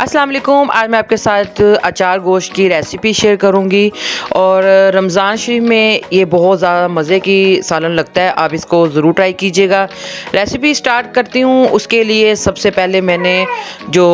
अस्सलाम वालेकुम। आज मैं आपके साथ अचार गोश्त की रेसिपी शेयर करूंगी और रमज़ान शरीफ में ये बहुत ज़्यादा मज़े की सालन लगता है। आप इसको ज़रूर ट्राई कीजिएगा। रेसिपी स्टार्ट करती हूँ। उसके लिए सबसे पहले मैंने जो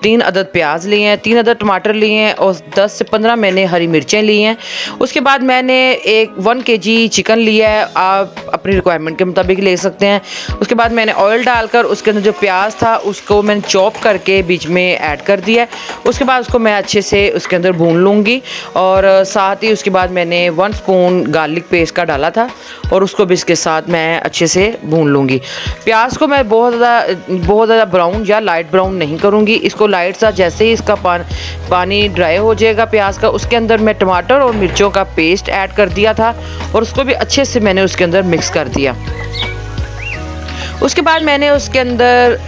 3 अदद प्याज लिए हैं, 3 अदद टमाटर लिए हैं और 10 से 15 मैंने हरी मिर्चें ली हैं। उसके बाद मैंने 1 kg चिकन लिया है, आप अपनी रिक्वायरमेंट के मुताबिक ले सकते हैं। उसके बाद मैंने ऑयल डालकर उसके अंदर जो प्याज था उसको मैंने चॉप करके बीच में ऐड कर दिया। उसके बाद उसको मैं अच्छे से उसके अंदर भून लूँगी और साथ ही उसके बाद मैंने 1 स्पून गार्लिक पेस्ट का डाला था और उसको भी इसके साथ मैं अच्छे से भून लूँगी। प्याज को मैं बहुत ज़्यादा ब्राउन या लाइट ब्राउन नहीं करूँगी। इसको लाइट सा जैसे ही इसका पानी ड्राई हो जाएगा प्याज का, उसके अंदर मैं टमाटर और मिर्चों का पेस्ट ऐड कर दिया था और उसको भी अच्छे से मैंने उसके अंदर मिक्स कर दिया। उसके बाद मैंने उसके अंदर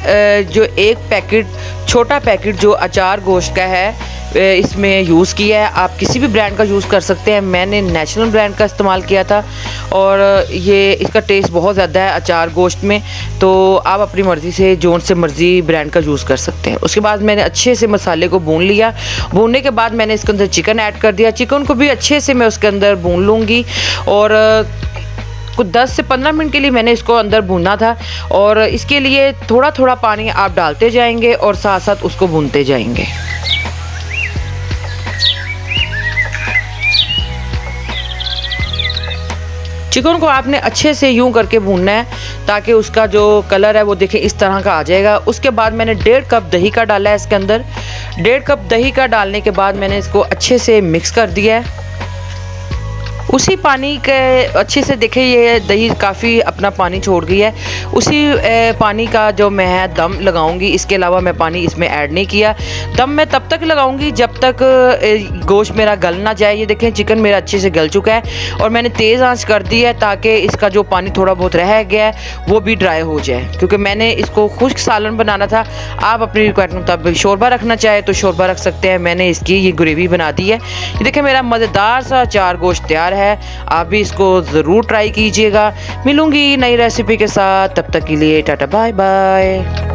जो 1 छोटा पैकेट जो अचार गोश्त का है इसमें यूज़ किया है। आप किसी भी ब्रांड का यूज़ कर सकते हैं। मैंने नेशनल ब्रांड का इस्तेमाल किया था और ये इसका टेस्ट बहुत ज़्यादा है अचार गोश्त में, तो आप अपनी मर्ज़ी से जोन से मर्ज़ी ब्रांड का यूज़ कर सकते हैं। उसके बाद मैंने अच्छे से मसाले को भून लिया। भूनने के बाद मैंने इसके अंदर चिकन ऐड कर दिया। चिकन को भी अच्छे से मैं उसके अंदर भून लूँगी और कुछ 10 से 15 मिनट के लिए मैंने इसको अंदर भूनना था और इसके लिए थोड़ा थोड़ा पानी आप डालते जाएंगे और साथ साथ उसको भूनते जाएंगे। चिकन को आपने अच्छे से यूं करके भूनना है ताकि उसका जो कलर है वो देखें इस तरह का आ जाएगा। उसके बाद मैंने 1.5 कप दही का डाला है इसके अंदर। 1.5 कप दही का डालने के बाद मैंने इसको अच्छे से मिक्स कर दिया है। उसी पानी के अच्छे से देखें ये दही काफ़ी अपना पानी छोड़ गई है। उसी पानी का जो मैं दम लगाऊंगी, इसके अलावा मैं पानी इसमें ऐड नहीं किया। दम मैं तब तक लगाऊंगी जब तक गोश्त मेरा गल ना जाए। ये देखें चिकन मेरा अच्छे से गल चुका है और मैंने तेज़ आंच कर दी है ताकि इसका जो पानी थोड़ा बहुत रह गया है वो भी ड्राई हो जाए, क्योंकि मैंने इसको खुश्क सालन बनाना था। आप अपनी रिक्वायरमेंट मुताबिक शोरबा रखना चाहे तो शोरबा रख सकते हैं। मैंने इसकी ये ग्रेवी बना दी है। ये देखें मेरा मज़ेदार सा अचार गोश्त तैयार है। आप भी इसको ज़रूर ट्राई कीजिएगा। मिलूंगी नई रेसिपी के साथ, तब तक के लिए टाटा बाय बाय।